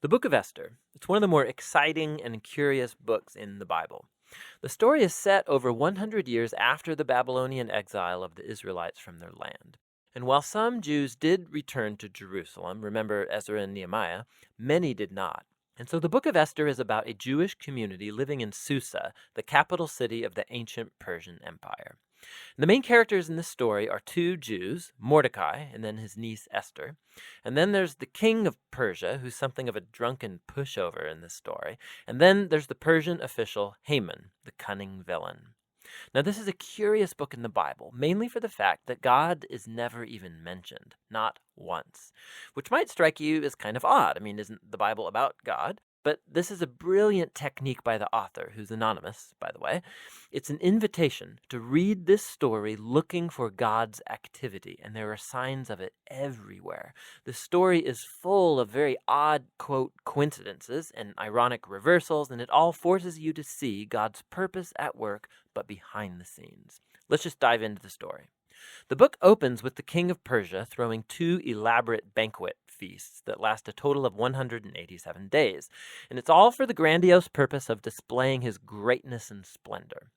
The book of Esther. It's one of the more exciting and curious books in the Bible. The story is set over 100 years after the Babylonian exile of the Israelites from their land. And while some Jews did return to Jerusalem, remember Ezra and Nehemiah, many did not. And so the book of Esther is about a Jewish community living in Susa, the capital city of the ancient Persian Empire. The main characters in this story are two Jews, Mordecai and then his niece Esther. And then there's the king of Persia, who's something of a drunken pushover in this story. And then there's the Persian official Haman, the cunning villain. Now, this is a curious book in the Bible, mainly for the fact that God is never even mentioned, not once, which might strike you as kind of odd. I mean, isn't the Bible about God? But this is a brilliant technique by the author, who's anonymous, by the way. It's an invitation to read this story looking for God's activity, and there are signs of it everywhere. The story is full of very odd, quote, coincidences and ironic reversals, and it all forces you to see God's purpose at work, but behind the scenes. Let's just dive into the story. The book opens with the king of Persia throwing two elaborate banquet feasts that last a total of 187 days, and it's all for the grandiose purpose of displaying his greatness and splendor.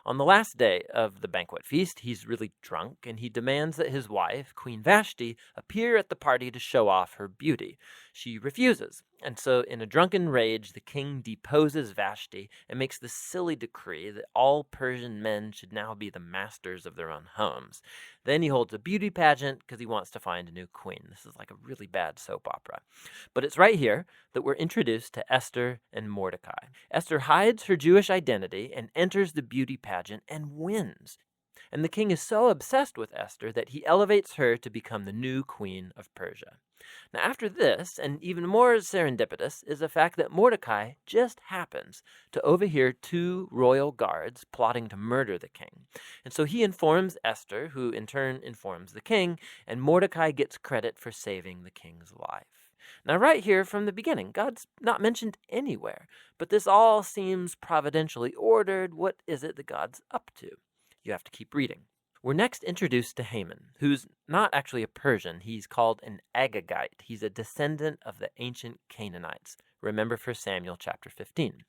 On the last day of the banquet feast, he's really drunk, and he demands that his wife, Queen Vashti, appear at the party to show off her beauty. She refuses, and so in a drunken rage, the king deposes Vashti and makes the silly decree that all Persian men should now be the masters of their own homes. Then he holds a beauty pageant because he wants to find a new queen. This is like a really bad soap opera. But it's right here that we're introduced to Esther and Mordecai. Esther hides her Jewish identity and enters the beauty pageant and wins. And the king is so obsessed with Esther that he elevates her to become the new queen of Persia. Now, after this, and even more serendipitous, is the fact that Mordecai just happens to overhear two royal guards plotting to murder the king. And so he informs Esther, who in turn informs the king, and Mordecai gets credit for saving the king's life. Now, right here from the beginning, God's not mentioned anywhere, but this all seems providentially ordered. What is it that God's up to? You have to keep reading. We're next introduced to Haman, who's not actually a Persian. He's called an Agagite. He's a descendant of the ancient Canaanites. Remember 1 Samuel chapter 15.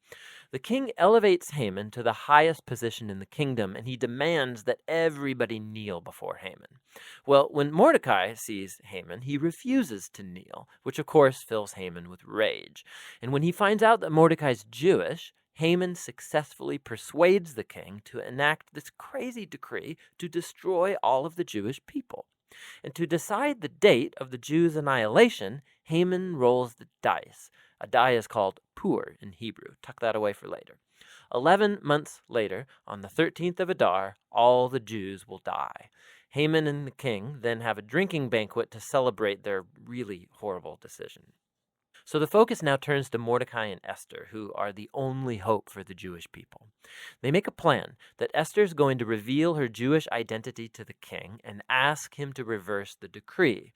The king elevates Haman to the highest position in the kingdom, and he demands that everybody kneel before Haman. Well, when Mordecai sees Haman, he refuses to kneel, which of course fills Haman with rage. And when he finds out that Mordecai's Jewish, Haman successfully persuades the king to enact this crazy decree to destroy all of the Jewish people. And to decide the date of the Jews' annihilation, Haman rolls the dice. A die is called pur in Hebrew. Tuck that away for later. 11 months later, on the 13th of Adar, all the Jews will die. Haman and the king then have a drinking banquet to celebrate their really horrible decision. So the focus now turns to Mordecai and Esther, who are the only hope for the Jewish people. They make a plan that Esther's going to reveal her Jewish identity to the king and ask him to reverse the decree.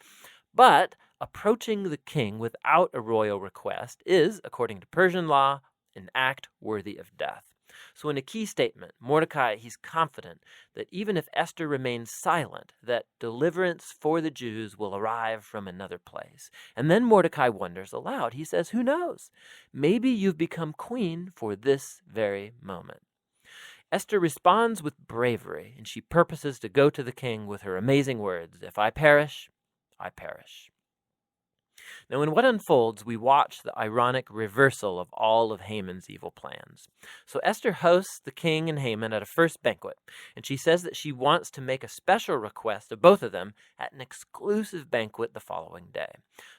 But approaching the king without a royal request is, according to Persian law, an act worthy of death. So in a key statement, Mordecai, he's confident that even if Esther remains silent, that deliverance for the Jews will arrive from another place. And then Mordecai wonders aloud. He says, who knows? Maybe you've become queen for this very moment. Esther responds with bravery, and she purposes to go to the king with her amazing words, if I perish, I perish. Now, in what unfolds, we watch the ironic reversal of all of Haman's evil plans. So Esther hosts the king and Haman at a first banquet, and she says that she wants to make a special request of both of them at an exclusive banquet the following day.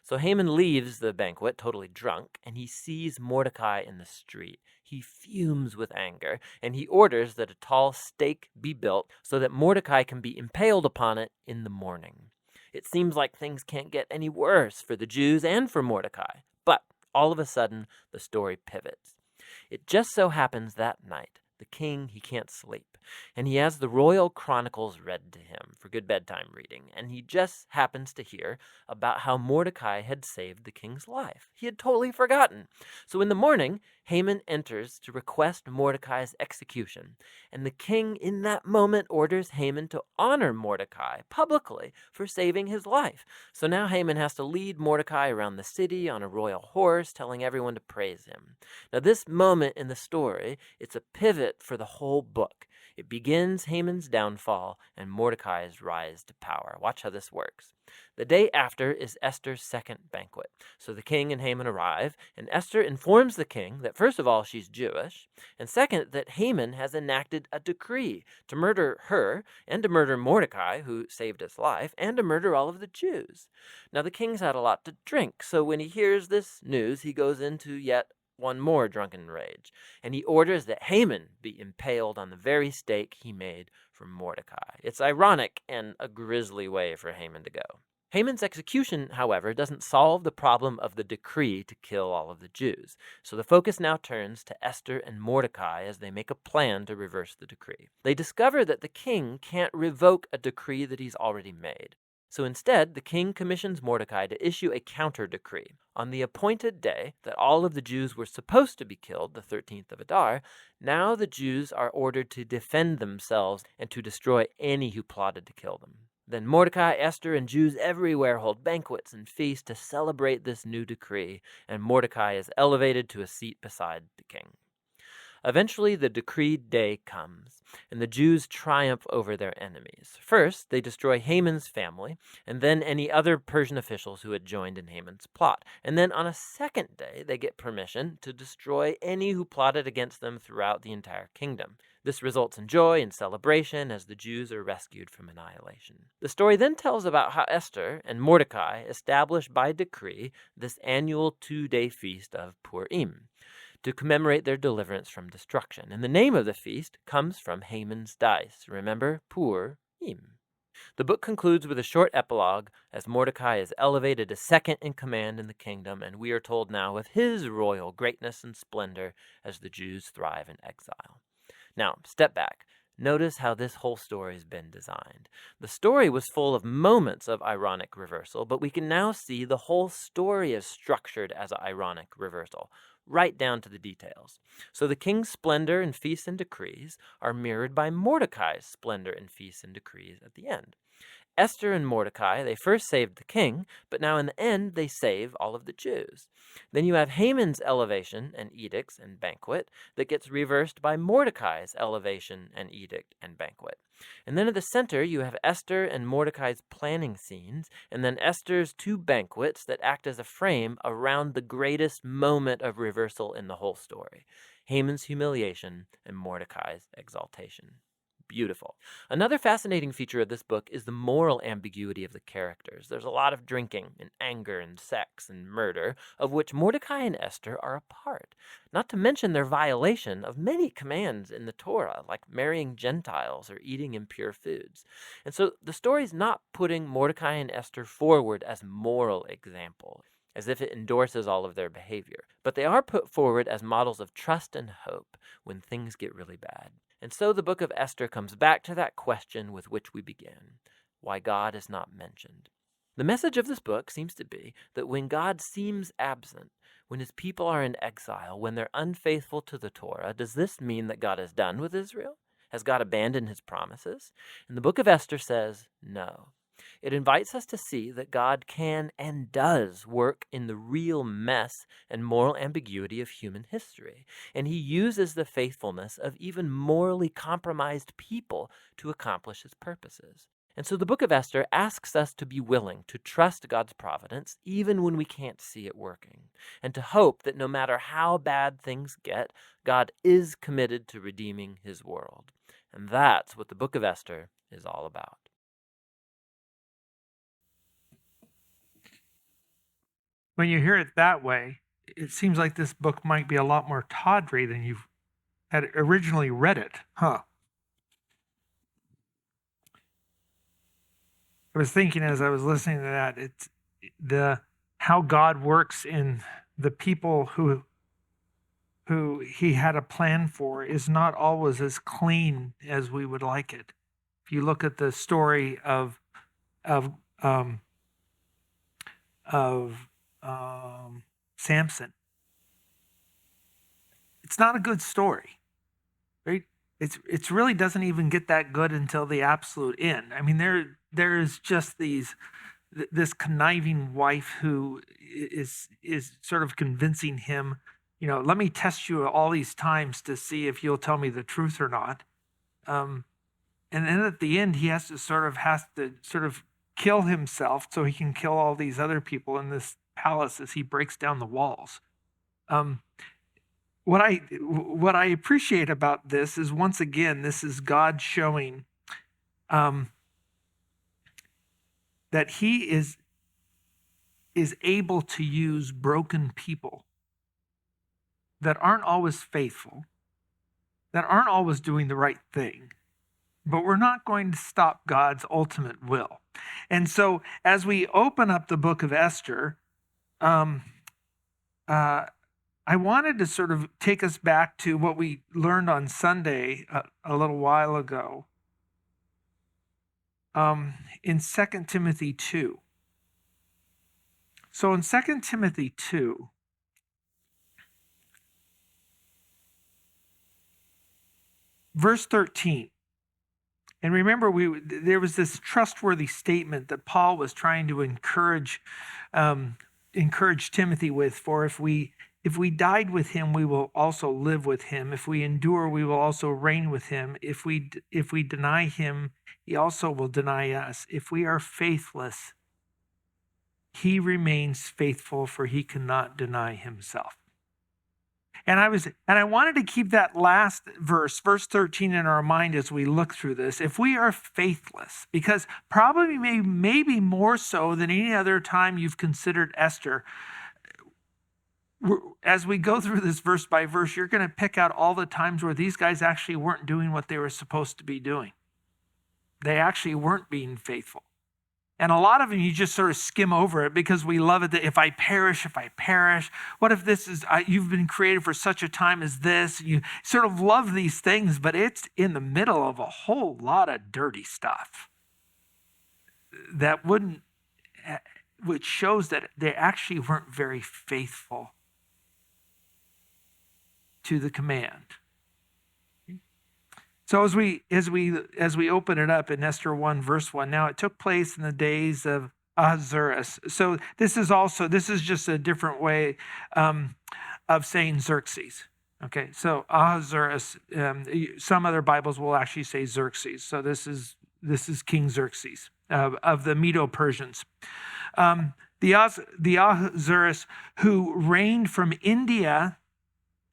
So Haman leaves the banquet totally drunk, and he sees Mordecai in the street. He fumes with anger, and he orders that a tall stake be built so that Mordecai can be impaled upon it in the morning. It seems like things can't get any worse for the Jews and for Mordecai. But all of a sudden, the story pivots. It just so happens that night, the king, he can't sleep. and he has the royal chronicles read to him for good bedtime reading, and he just happens to hear about how Mordecai had saved the king's life. He had totally forgotten. So in the morning, Haman enters to request Mordecai's execution, and the king in that moment orders Haman to honor Mordecai publicly for saving his life. So now Haman has to lead Mordecai around the city on a royal horse, telling everyone to praise him. Now this moment in the story, it's a pivot for the whole book. It begins Haman's downfall and Mordecai's rise to power. Watch how this works. The day after is Esther's second banquet. So the king and Haman arrive, and Esther informs the king that first of all she's Jewish, and second that Haman has enacted a decree to murder her and to murder Mordecai, who saved his life, and to murder all of the Jews. Now the king's had a lot to drink, so when he hears this news, he goes into yet one more drunken rage, and he orders that Haman be impaled on the very stake he made for Mordecai. It's ironic and a grisly way for Haman to go. Haman's execution, however, doesn't solve the problem of the decree to kill all of the Jews. So the focus now turns to Esther and Mordecai as they make a plan to reverse the decree. They discover that the king can't revoke a decree that he's already made. So instead, the king commissions Mordecai to issue a counter-decree. On the appointed day that all of the Jews were supposed to be killed, the 13th of Adar, now the Jews are ordered to defend themselves and to destroy any who plotted to kill them. Then Mordecai, Esther, and Jews everywhere hold banquets and feasts to celebrate this new decree, and Mordecai is elevated to a seat beside the king. Eventually, the decreed day comes, and the Jews triumph over their enemies. First, they destroy Haman's family, and then any other Persian officials who had joined in Haman's plot. And then on a second day, they get permission to destroy any who plotted against them throughout the entire kingdom. This results in joy and celebration as the Jews are rescued from annihilation. The story then tells about how Esther and Mordecai established by decree this annual 2-day feast of Purim to commemorate their deliverance from destruction. And the name of the feast comes from Haman's dice. Remember, Purim. The book concludes with a short epilogue as Mordecai is elevated to second in command in the kingdom, and we are told now of his royal greatness and splendor as the Jews thrive in exile. Now, step back. Notice how this whole story has been designed. The story was full of moments of ironic reversal, but we can now see the whole story is structured as an ironic reversal, right down to the details. So the king's splendor and feasts and decrees are mirrored by Mordecai's splendor and feasts and decrees at the end. Esther and Mordecai, they first saved the king, but now in the end they save all of the Jews. Then you have Haman's elevation and edicts and banquet that gets reversed by Mordecai's elevation and edict and banquet. And then at the center you have Esther and Mordecai's planning scenes, and then Esther's 2 banquets that act as a frame around the greatest moment of reversal in the whole story: Haman's humiliation and Mordecai's exaltation. Beautiful. Another fascinating feature of this book is the moral ambiguity of the characters. There's a lot of drinking and anger and sex and murder, of which Mordecai and Esther are a part. Not to mention their violation of many commands in the Torah, like marrying Gentiles or eating impure foods. And so the story's not putting Mordecai and Esther forward as moral examples, as if it endorses all of their behavior. But they are put forward as models of trust and hope when things get really bad. And so the book of Esther comes back to that question with which we began: why God is not mentioned. The message of this book seems to be that when God seems absent, when his people are in exile, when they're unfaithful to the Torah, does this mean that God is done with Israel? Has God abandoned his promises? And the book of Esther says no. It invites us to see that God can and does work in the real mess and moral ambiguity of human history, and he uses the faithfulness of even morally compromised people to accomplish his purposes. And so the book of Esther asks us to be willing to trust God's providence even when we can't see it working, and to hope that no matter how bad things get, God is committed to redeeming his world. And that's what the book of Esther is all about. When you hear it that way, it seems like this book might be a lot more tawdry than you had originally read it, huh? I was thinking as I was listening to that, it's how God works in the people who who he had a plan for is not always as clean as we would like it. If you look at the story of um, of Samson, it's not a good story, right? It's really doesn't even get that good until the absolute end. I mean, there is just this conniving wife who is sort of convincing him, let me test you all these times to see if you'll tell me the truth or not. And then at the end, he has to sort of kill himself so he can kill all these other people in this palace as he breaks down the walls. What I appreciate about this is, once again, this is God showing that he is able to use broken people that aren't always faithful, that aren't always doing the right thing, but we're not going to stop God's ultimate will. And so as we open up the book of Esther, I wanted to sort of take us back to what we learned on Sunday a little while ago in 2 Timothy 2. So in 2 Timothy 2, verse 13, and remember, there was this trustworthy statement that Paul was trying to encourage Timothy with, for if we died with him, we will also live with him. If we endure, we will also reign with him. If we deny him, he also will deny us. If we are faithless, he remains faithful, for he cannot deny himself. And I wanted to keep that last verse 13, in our mind as we look through this. If we are faithless, because probably maybe more so than any other time you've considered Esther, as we go through this verse by verse, you're going to pick out all the times where these guys actually weren't doing what they were supposed to be doing. They actually weren't being faithful. And a lot of them, you just sort of skim over it because we love it. That if I perish, what if this is, you've been created for such a time as this? You sort of love these things, but it's in the middle of a whole lot of dirty stuff which shows that they actually weren't very faithful to the command. So as we open it up in Esther 1, verse 1, now it took place in the days of Ahasuerus. So this is just a different way of saying Xerxes. Okay, so Ahasuerus. Some other Bibles will actually say Xerxes. So this is King Xerxes of the Medo-Persians. The Ahasuerus, who reigned from India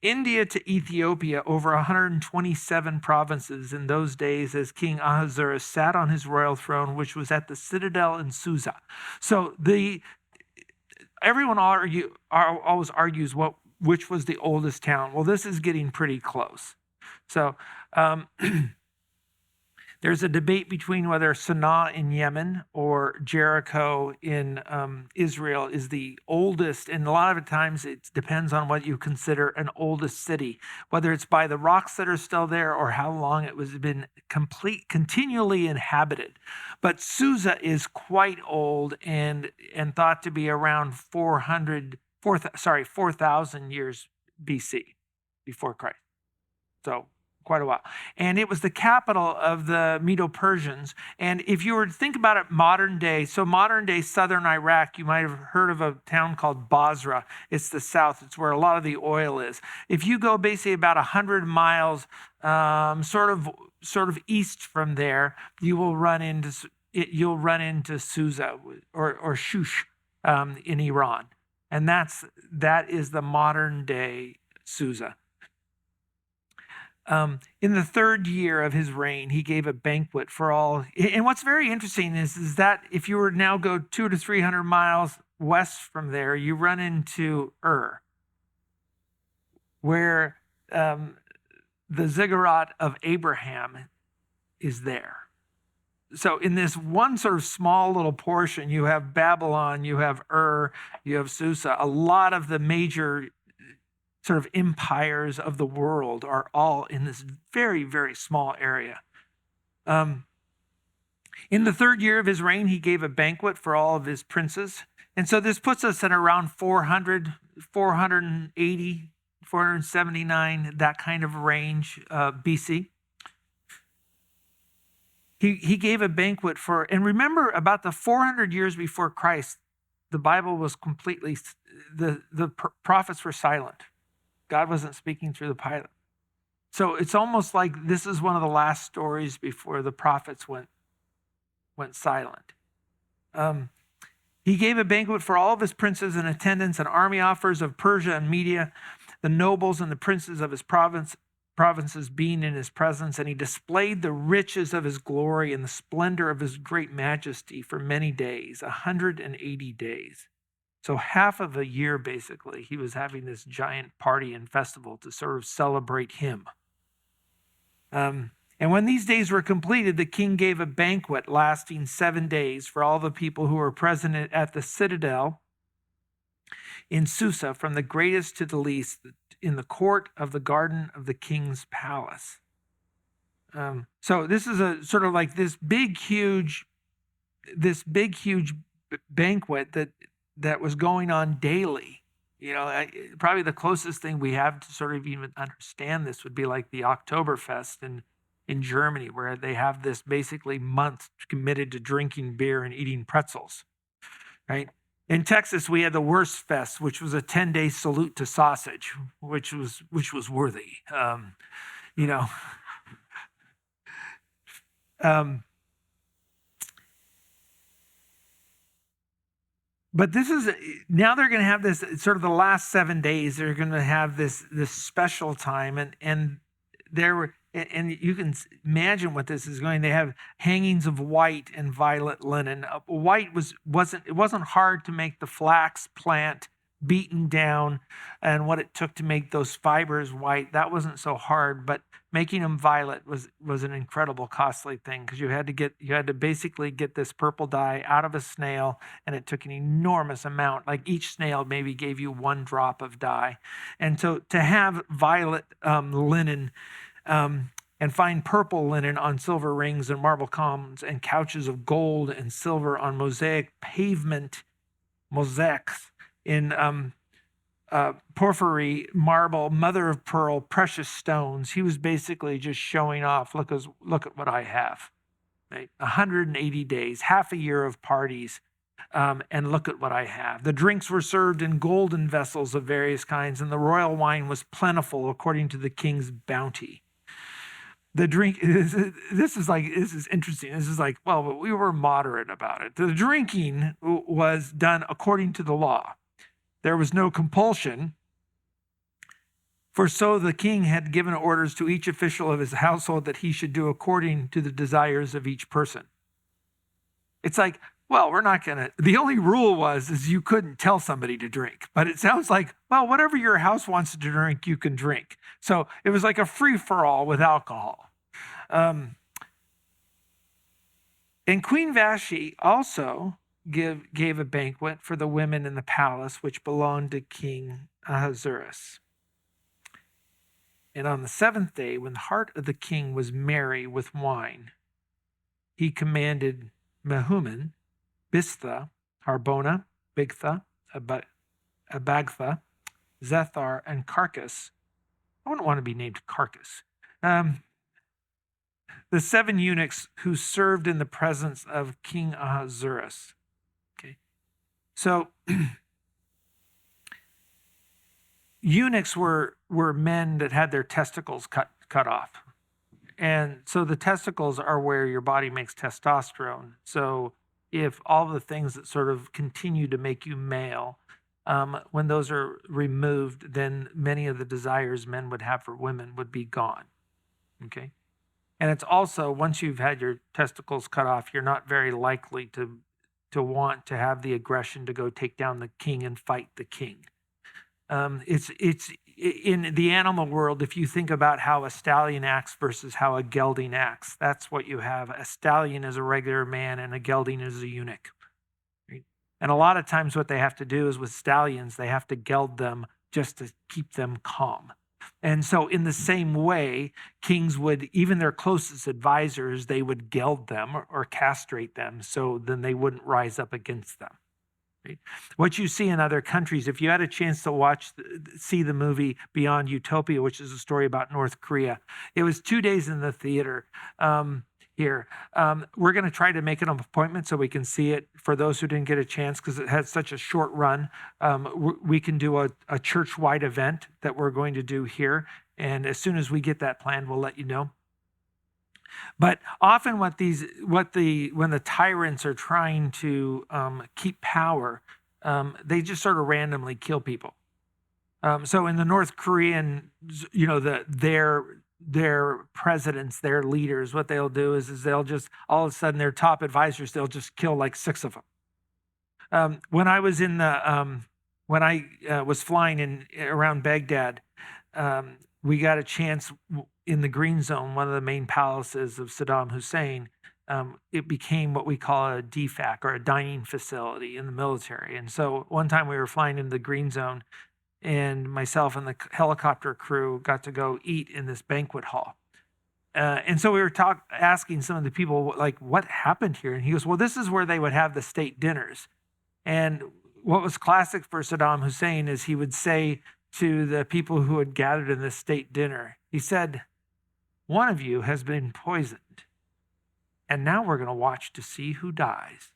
to Ethiopia, over 127 provinces in those days, as King Ahasuerus sat on his royal throne, which was at the citadel in Susa. So everyone always argues which was the oldest town. Well, this is getting pretty close. So there's a debate between whether Sana'a in Yemen or Jericho in Israel is the oldest, and a lot of times it depends on what you consider an oldest city, whether it's by the rocks that are still there or how long it was been continually inhabited. But Susa is quite old and thought to be around 4,000 years BC, before Christ. So quite a while. And it was the capital of the Medo-Persians. And if you were to think about it modern day southern Iraq, you might have heard of a town called Basra. It's the south. It's where a lot of the oil is. If you go basically about 100 miles sort of east from there, you will run into Susa or Shush in Iran. And that is the modern day Susa. In the third year of his reign, he gave a banquet for all. And what's very interesting is that if you were to now go 200 to 300 miles west from there, you run into where the ziggurat of Abraham is there. So in this one sort of small little portion, you have Babylon, you have you have Susa. A lot of the major sort of empires of the world are all in this very, very small area. In the 3rd year of his reign, he gave a banquet for all of his princes. And so this puts us at around 400, 480, 479, that kind of range, BC. He gave a banquet for, and remember, about the 400 years before Christ, the Bible was completely, the prophets were silent. God wasn't speaking through the pilot. So it's almost like this is one of the last stories before the prophets went silent. He gave a banquet for all of his princes and attendants and army officers of Persia and Media, the nobles and the princes of his provinces being in his presence, and he displayed the riches of his glory and the splendor of his great majesty for many days, 180 days. So half of a year, basically, he was having this giant party and festival to sort of celebrate him. And when these days were completed, the king gave a banquet lasting 7 days for all the people who were present at the citadel in Susa, from the greatest to the least, in the court of the garden of the king's palace. So this is a sort of like this big, huge banquet that was going on daily. You know, probably the closest thing we have to sort of even understand this would be like the Oktoberfest in Germany, where they have this basically month committed to drinking beer and eating pretzels, right? In Texas, we had the Wurst Fest, which was a 10-day salute to sausage, which was worthy, you know. But this is, now they're going to have this sort of the last 7 days. They're going to have this special time, and there were, and you can imagine what this is going. They have hangings of white and violet linen. White wasn't hard to make the flax plant beaten down, and what it took to make those fibers white, that wasn't so hard. But making them violet was an incredible costly thing, because you had to basically get this purple dye out of a snail, and it took an enormous amount. Like each snail maybe gave you 1 drop of dye, and so to have violet linen. And fine purple linen on silver rings and marble columns, and couches of gold and silver on mosaics in porphyry, marble, mother of pearl, precious stones. He was basically just showing off. Look at what I have. Right? 180 days, half a year of parties, and look at what I have. The drinks were served in golden vessels of various kinds, and the royal wine was plentiful according to the king's bounty. The drink, this is interesting. This is like, well, but we were moderate about it. The drinking was done according to the law. There was no compulsion, for so the king had given orders to each official of his household that he should do according to the desires of each person. It's like, well, we're not going to, the only rule is you couldn't tell somebody to drink. But it sounds like, well, whatever your house wants to drink, you can drink. So it was like a free-for-all with alcohol. And Queen Vashti also gave a banquet for the women in the palace, which belonged to King Ahasuerus. And on the 7th day, when the heart of the king was merry with wine, he commanded Mehuman, Biztha, Harbona, Bigtha, Abagtha, Zethar, and Carcass. I wouldn't want to be named Carcass. The 7 eunuchs who served in the presence of King Ahasuerus. Okay, so eunuchs were men that had their testicles cut off. And so the testicles are where your body makes testosterone. So if all the things that sort of continue to make you male, when those are removed, then many of the desires men would have for women would be gone. Okay? And it's also, once you've had your testicles cut off, you're not very likely to want to have the aggression to go take down the king and fight the king. It's in the animal world, if you think about how a stallion acts versus how a gelding acts, that's what you have. A stallion is a regular man and a gelding is a eunuch. Right? And a lot of times what they have to do is with stallions, they have to geld them just to keep them calm. And so in the same way, kings would, even their closest advisors, they would geld them or castrate them so then they wouldn't rise up against them. Right? What you see in other countries, if you had a chance to see the movie Beyond Utopia, which is a story about North Korea, it was 2 days in the theater here. We're going to try to make an appointment so we can see it for those who didn't get a chance because it had such a short run. We can do a church-wide event that we're going to do here. And as soon as we get that planned, we'll let you know. But often when the tyrants are trying to keep power, they just sort of randomly kill people. So in the North Korean, their presidents, their leaders, what they'll do is they'll just, all of a sudden, their top advisors, they'll just kill like 6 of them. When I was was flying around Baghdad, we got a chance in the Green Zone, one of the main palaces of Saddam Hussein. It became what we call a DFAC, or a dining facility in the military. And so one time we were flying into the Green Zone, and myself and the helicopter crew got to go eat in this banquet hall. And so we were asking some of the people, like, what happened here? And he goes, well, this is where they would have the state dinners. And what was classic for Saddam Hussein is he would say to the people who had gathered in this state dinner, he said, one of you has been poisoned, and now we're going to watch to see who dies.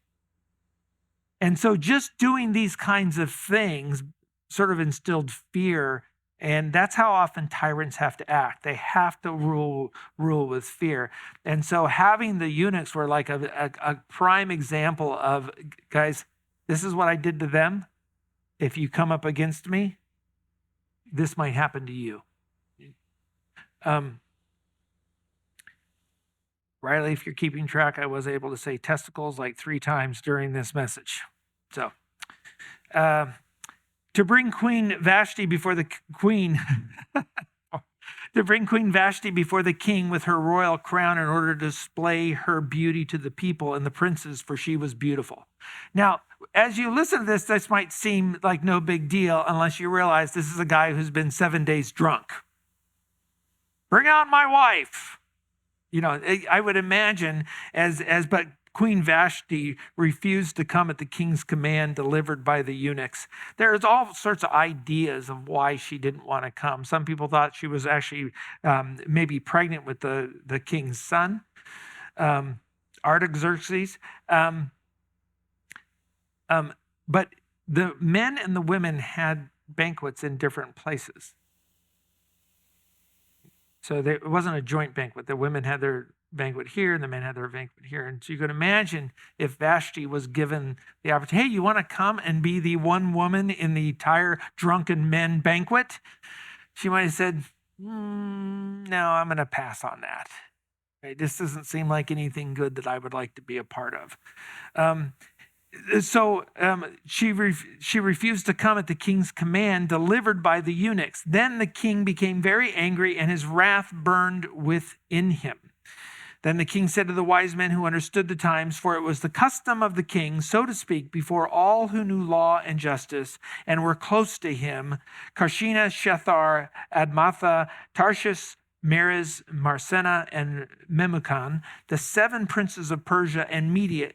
And so just doing these kinds of things sort of instilled fear, and that's how often tyrants have to act. They have to rule with fear. And so having the eunuchs were like a prime example of, guys, this is what I did to them. If you come up against me, this might happen to you. Riley, if you're keeping track, I was able to say testicles like 3 times during this message. So, to bring Queen Vashti before the queen, to bring Queen Vashti before the king with her royal crown in order to display her beauty to the people and the princes, for she was beautiful. Now, as you listen to this might seem like no big deal unless you realize this is a guy who's been 7 days drunk. Bring out my wife. I would imagine but Queen Vashti refused to come at the king's command delivered by the eunuchs. There's all sorts of ideas of why she didn't want to come. Some people thought she was actually maybe pregnant with the king's son, Artaxerxes. But the men and the women had banquets in different places. So it wasn't a joint banquet. The women had their banquet here and the men had their banquet here. And so you can imagine if Vashti was given the opportunity, hey, you want to come and be the one woman in the entire drunken men banquet? She might have said, no, I'm going to pass on that. Right? This doesn't seem like anything good that I would like to be a part of. So she refused to come at the king's command delivered by the eunuchs. Then the king became very angry and his wrath burned within him. Then the king said to the wise men who understood the times, for it was the custom of the king, so to speak, before all who knew law and justice and were close to him, Karshina, Shethar, Admatha, Tarshish, Meres, Marsena, and Memucan, the 7 princes of Persia and Media,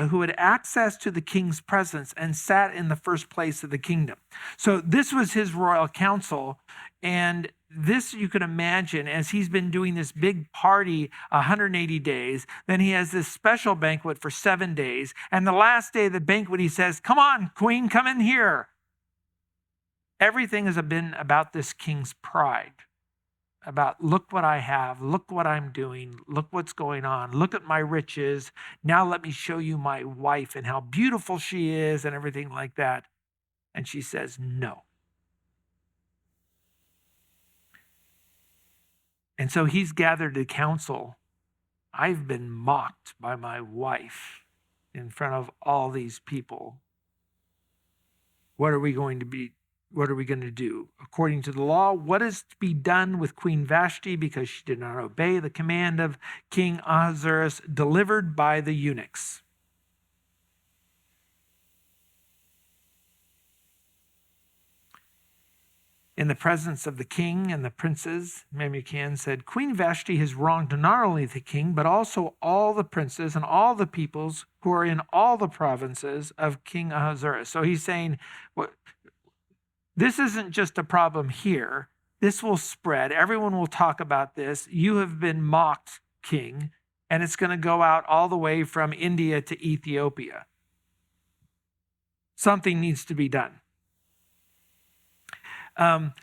who had access to the king's presence and sat in the first place of the kingdom. So this was his royal council, and this you can imagine as he's been doing this big party 180 days, then he has this special banquet for 7 days, and the last day of the banquet he says, come on, queen, come in here. Everything has been about this king's pride. About look what I have, look what I'm doing, look what's going on, look at my riches. Now let me show you my wife and how beautiful she is and everything like that. And she says, no. And so he's gathered a council. I've been mocked by my wife in front of all these people. What are we going to do? According to the law, what is to be done with Queen Vashti because she did not obey the command of King Ahasuerus delivered by the eunuchs? In the presence of the king and the princes, Memucan said, Queen Vashti has wronged not only the king, but also all the princes and all the peoples who are in all the provinces of King Ahasuerus. So he's saying, this isn't just a problem here. This will spread. Everyone will talk about this. You have been mocked, king, and it's going to go out all the way from India to Ethiopia. Something needs to be done.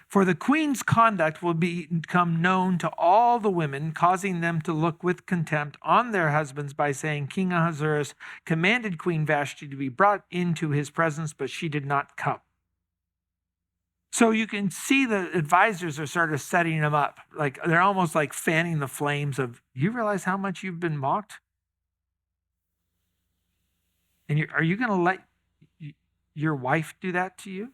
For the queen's conduct will become known to all the women, causing them to look with contempt on their husbands by saying, King Ahasuerus commanded Queen Vashti to be brought into his presence, but she did not come. So you can see the advisors are sort of setting them up. Like they're almost like fanning the flames of, you realize how much you've been mocked? And are you going to let your wife do that to you?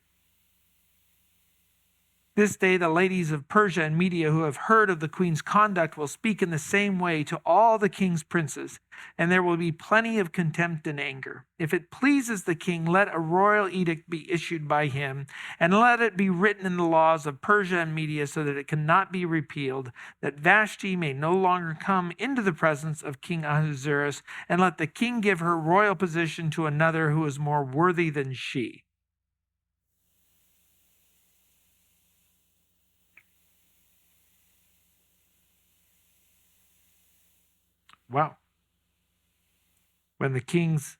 This day, the ladies of Persia and Media who have heard of the queen's conduct will speak in the same way to all the king's princes, and there will be plenty of contempt and anger. If it pleases the king, let a royal edict be issued by him, and let it be written in the laws of Persia and Media so that it cannot be repealed, that Vashti may no longer come into the presence of King Ahasuerus, and let the king give her royal position to another who is more worthy than she. Wow. When the king's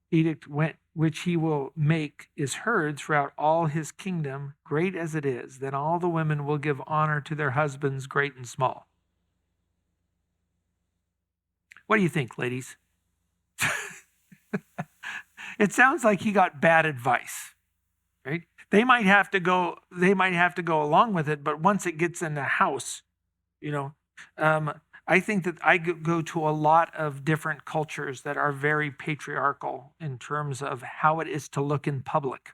edict which he will make is heard throughout all his kingdom, great as it is, then all the women will give honor to their husbands, great and small. What do you think, ladies? It sounds like he got bad advice, right? They might have to go along with it, but once it gets in the house, I think that I go to a lot of different cultures that are very patriarchal in terms of how it is to look in public.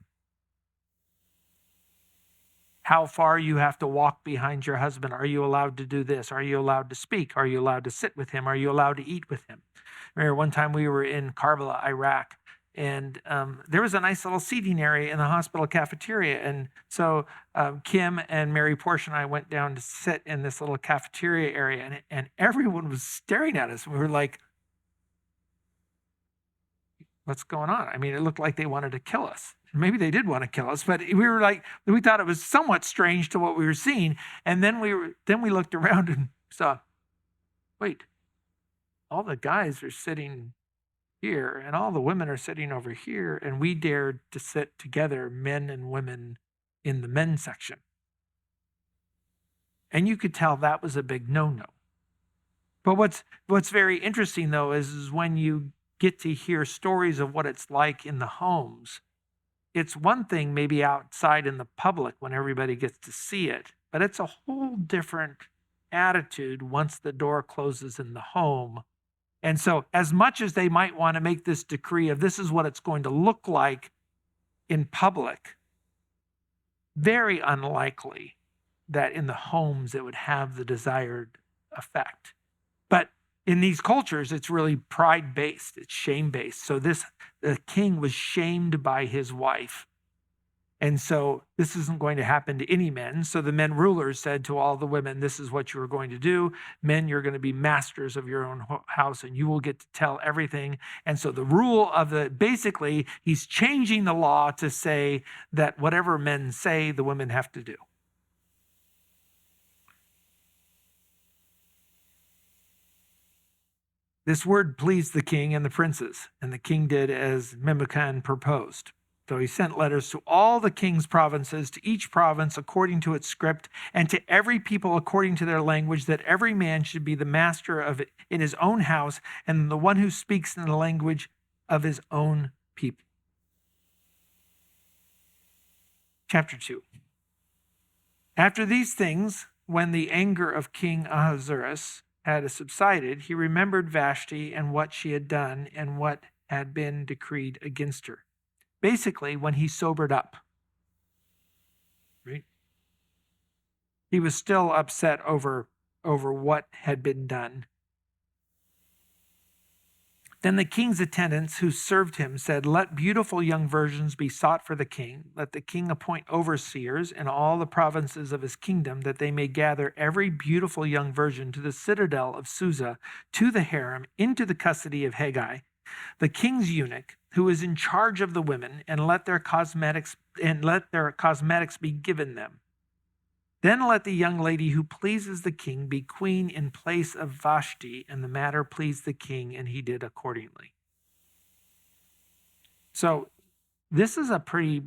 How far you have to walk behind your husband. Are you allowed to do this? Are you allowed to speak? Are you allowed to sit with him? Are you allowed to eat with him? I remember one time we were in Karbala, Iraq, and there was a nice little seating area in the hospital cafeteria. And so Kim and Mary Portia and I went down to sit in this little cafeteria area, and everyone was staring at us. We were like, what's going on? I mean, it looked like they wanted to kill us. Maybe they did want to kill us, but we thought it was somewhat strange to what we were seeing. And then we looked around and saw, wait, all the guys are sitting here and all the women are sitting over here, and we dared to sit together, men and women, in the men's section. And you could tell that was a big no-no. But what's very interesting, though, is when you get to hear stories of what it's like in the homes, it's one thing maybe outside in the public when everybody gets to see it, but it's a whole different attitude once the door closes in the home. And so as much as they might want to make this decree of this is what it's going to look like in public, very unlikely that in the homes it would have the desired effect. But in these cultures, it's really pride-based, it's shame-based. So the king was shamed by his wife. And so this isn't going to happen to any men. So the men rulers said to all the women, this is what you are going to do. Men, you're going to be masters of your own house and you will get to tell everything. And so the rule of basically, he's changing the law to say that whatever men say, the women have to do. This word pleased the king and the princes, and the king did as Memucan proposed. So he sent letters to all the king's provinces, to each province according to its script, and to every people according to their language, that every man should be the master of it in his own house, and the one who speaks in the language of his own people. Chapter 2. After these things, when the anger of King Ahasuerus had subsided, he remembered Vashti and what she had done and what had been decreed against her. Basically, when he sobered up, right? He was still upset over what had been done. Then the king's attendants who served him said, "Let beautiful young virgins be sought for the king. Let the king appoint overseers in all the provinces of his kingdom, that they may gather every beautiful young virgin to the citadel of Susa, to the harem, into the custody of Haggai, the king's eunuch, who is in charge of the women, and let their cosmetics be given them. Then let the young lady who pleases the king be queen in place of Vashti." And the matter pleased the king, and he did accordingly. So this is pretty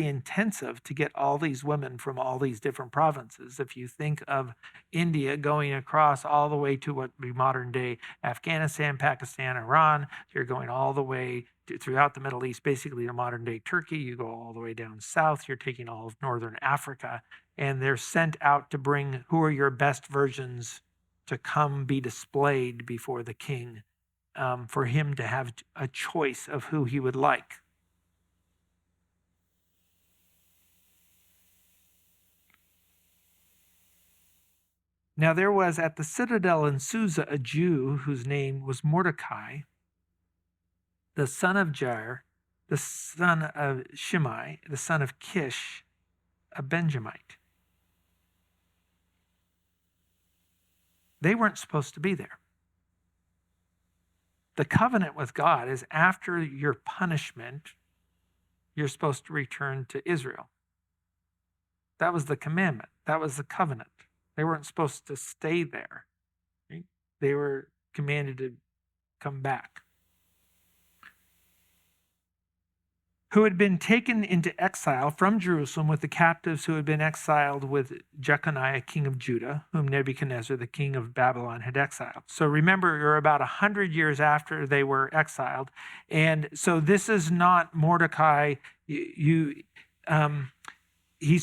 intensive to get all these women from all these different provinces. If you think of India going across all the way to what would be modern day Afghanistan, Pakistan, Iran, you're going all the way throughout the Middle East, basically to modern day Turkey. You go all the way down south, you're taking all of northern Africa, and they're sent out to bring who are your best virgins to come be displayed before the king, for him to have a choice of who he would like. Now there was at the citadel in Susa a Jew whose name was Mordecai, the son of Jair, the son of Shimei, the son of Kish, a Benjamite. They weren't supposed to be there. The covenant with God is after your punishment, you're supposed to return to Israel. That was the commandment. That was the covenant. They weren't supposed to stay there. Right? They were commanded to come back. Who had been taken into exile from Jerusalem with the captives who had been exiled with Jeconiah, king of Judah, whom Nebuchadnezzar, the king of Babylon, had exiled. So remember, you're about 100 years after they were exiled. And so this is not Mordecai. He's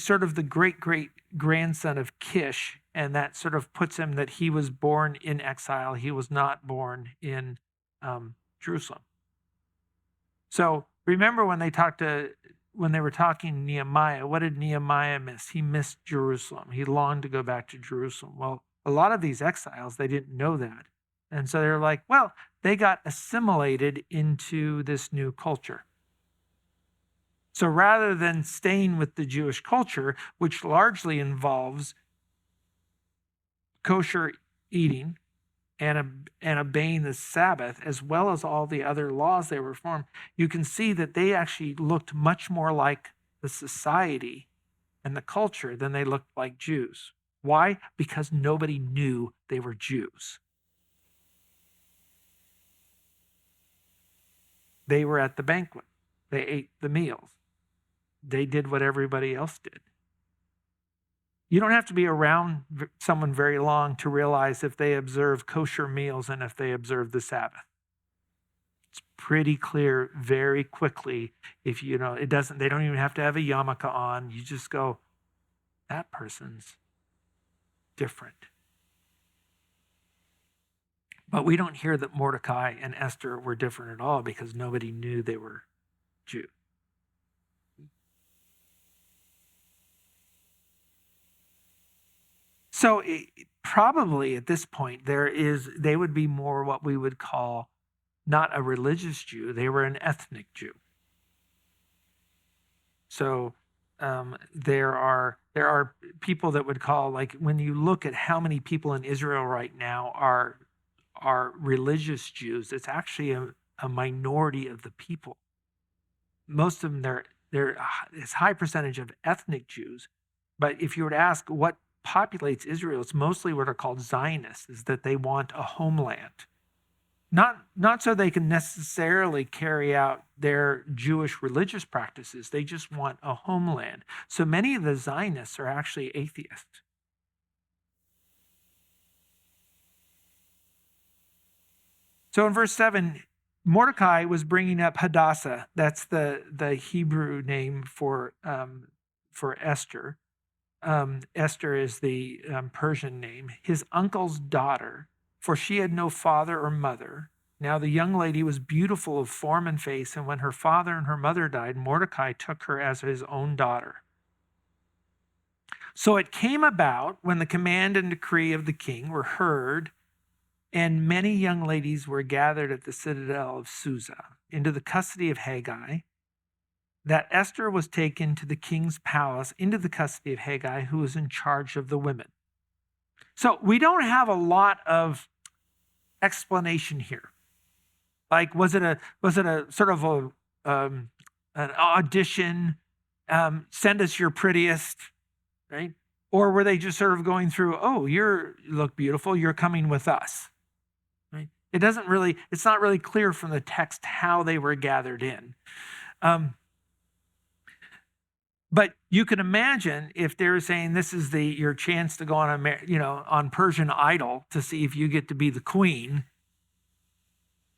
sort of the great-great-grandson of Kish, and that sort of puts him that he was born in exile. He was not born in Jerusalem. So remember when they were talking Nehemiah, what did Nehemiah miss? He missed Jerusalem. He longed to go back to Jerusalem. Well, a lot of these exiles, they didn't know that. And so they're like, well, they got assimilated into this new culture. So rather than staying with the Jewish culture, which largely involves kosher eating and obeying the Sabbath, as well as all the other laws they were formed, you can see that they actually looked much more like the society and the culture than they looked like Jews. Why? Because nobody knew they were Jews. They were at the banquet. They ate the meals. They did what everybody else did. You don't have to be around someone very long to realize if they observe kosher meals and if they observe the Sabbath. It's pretty clear very quickly. If they don't even have to have a yarmulke on. You just go, that person's different. But we don't hear that Mordecai and Esther were different at all because nobody knew they were Jews. So probably at this point, they would be more what we would call not a religious Jew, they were an ethnic Jew. So there are people that would call, like when you look at how many people in Israel right now are religious Jews, it's actually a minority of the people. Most of them, it's a high percentage of ethnic Jews. But if you were to ask what populates Israel, it's mostly what are called Zionists, is that they want a homeland. Not so they can necessarily carry out their Jewish religious practices. They just want a homeland. So many of the Zionists are actually atheists. So in verse 7, Mordecai was bringing up Hadassah. That's the Hebrew name for Esther. Esther is the Persian name, his uncle's daughter, for she had no father or mother. Now the young lady was beautiful of form and face, and when her father and her mother died, Mordecai took her as his own daughter. So it came about when the command and decree of the king were heard, And many young ladies were gathered at the citadel of Susa into the custody of Haggai, that Esther was taken to the king's palace into the custody of Haggai, who was in charge of the women. So we don't have a lot of explanation here. Like, was it a sort of an audition? Send us your prettiest, right? Or were they just sort of going through, oh, you look beautiful, you're coming with us, right? It's not really clear from the text how they were gathered in. But you can imagine if they're saying this is your chance to go on Persian Idol to see if you get to be the queen,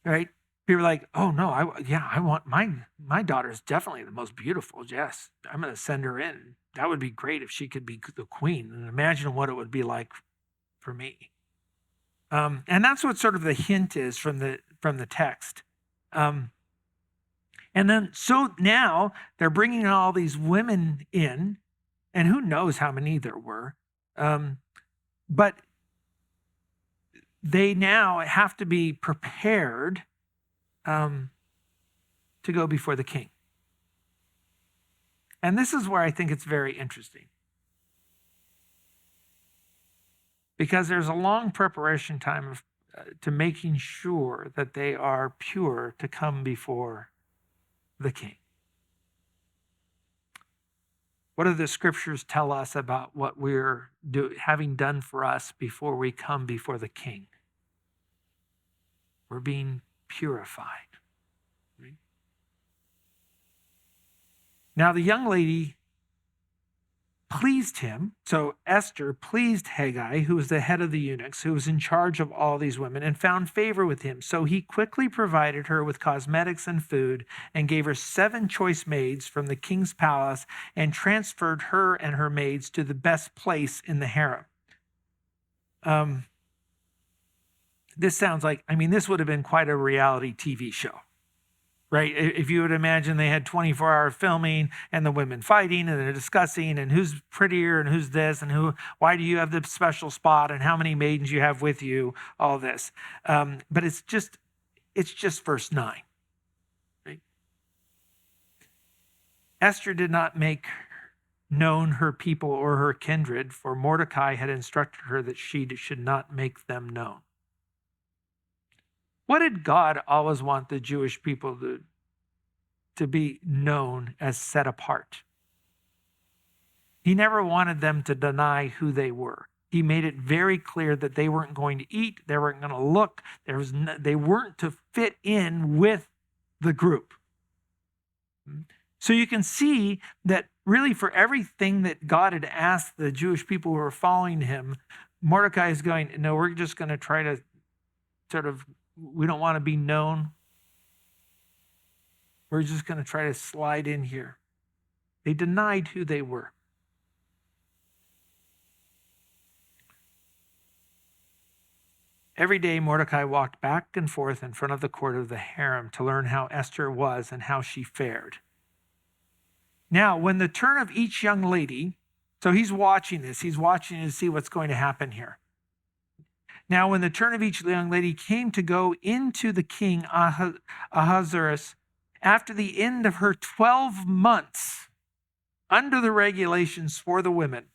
right? People are like, oh no, I want my daughter's definitely the most beautiful. Yes, I'm going to send her in. That would be great if she could be the queen. And imagine what it would be like for me. And that's what sort of the hint is from the text. And then, so now they're bringing all these women in, and who knows how many there were. But they now have to be prepared to go before the king. And this is where I think it's very interesting. Because there's a long preparation time to making sure that they are pure to come before the king. What do the scriptures tell us about what we're having done for us before we come before the king? We're being purified. Right? Now, the young lady pleased him. So Esther pleased Haggai, who was the head of the eunuchs, who was in charge of all these women, and found favor with him. So he quickly provided her with cosmetics and food and gave her 7 choice maids from the king's palace and transferred her and her maids to the best place in the harem. This sounds like, this would have been quite a reality TV show. Right? If you would imagine they had 24-hour filming and the women fighting and they're discussing and who's prettier and who's this and why do you have the special spot and how many maidens you have with you, all this. But it's just verse 9. Right? Esther did not make known her people or her kindred, for Mordecai had instructed her that she should not make them known. What did God always want the Jewish people to be known as set apart? He never wanted them to deny who they were. He made it very clear that they weren't going to eat, they weren't going to look, they weren't to fit in with the group. So you can see that really for everything that God had asked the Jewish people who were following him, Mordecai is going, no, we're just going to try to we don't want to be known. We're just going to try to slide in here. They denied who they were. Every day, Mordecai walked back and forth in front of the court of the harem to learn how Esther was and how she fared. Now, when the turn of each young lady, so he's watching this, he's watching to see what's going to happen here. Now, when the turn of each young lady came to go into the king Ahasuerus, after the end of her 12 months under the regulations for the women.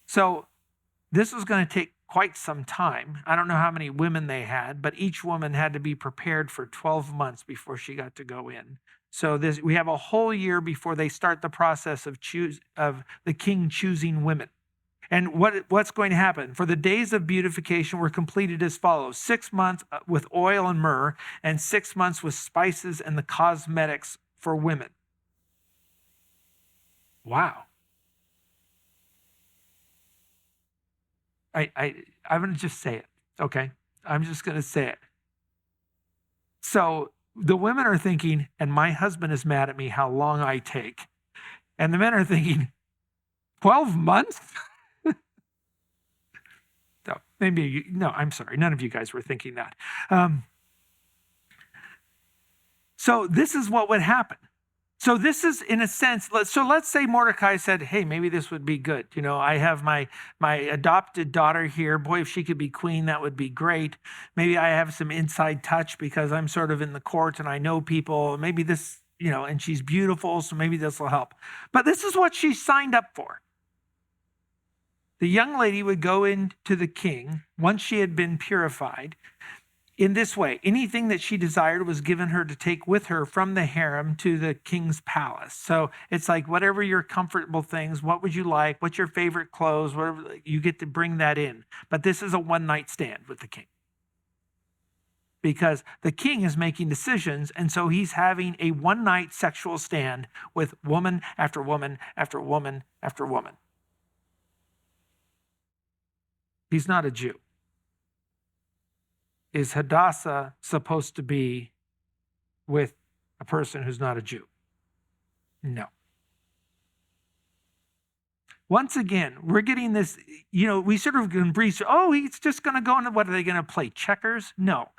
So this was going to take quite some time. I don't know how many women they had, but each woman had to be prepared for 12 months before she got to go in. So we have a whole year before they start the process of the king choosing women. And what's going to happen? For the days of beautification were completed as follows: 6 months with oil and myrrh, and 6 months with spices and the cosmetics for women. Wow. I'm going to just say it, okay? I'm just going to say it. So the women are thinking, and my husband is mad at me how long I take. And the men are thinking, 12 months? No, I'm sorry. None of you guys were thinking that. So this is what would happen. So this is, in a sense, let's say Mordecai said, hey, maybe this would be good. I have my adopted daughter here. Boy, if she could be queen, that would be great. Maybe I have some inside touch because I'm sort of in the court and I know people. Maybe this, and she's beautiful, so maybe this will help. But this is what she signed up for. The young lady would go into the king once she had been purified. In this way, anything that she desired was given her to take with her from the harem to the king's palace. So it's like whatever your comfortable things, what would you like? What's your favorite clothes? Whatever, you get to bring that in. But this is a one-night stand with the king. Because the king is making decisions, and so he's having a one-night sexual stand with woman after woman after woman after woman. He's not a Jew. Is Hadassah supposed to be with a person who's not a Jew? No. Once again, we're getting this, we sort of can breeze, he's just going to go into, what are they going to play, checkers? No.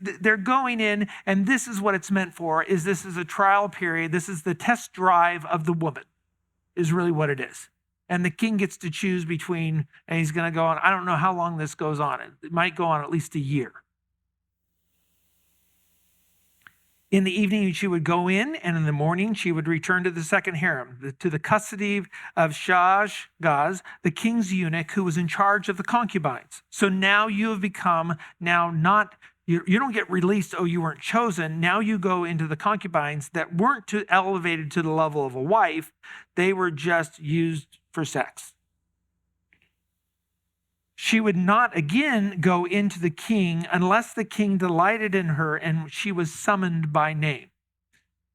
They're going in, and this is what it's meant for, this is a trial period. This is the test drive of the woman, is really what it is. And the king gets to choose between, and he's going to go on, I don't know how long this goes on. It might go on at least a year. In the evening, she would go in, and in the morning, she would return to the second harem, to the custody of Shashgaz, the king's eunuch, who was in charge of the concubines. So now you have become, you don't get released, you weren't chosen. Now you go into the concubines that weren't elevated to the level of a wife. They were just used for sex. She would not again go into the king unless the king delighted in her and she was summoned by name.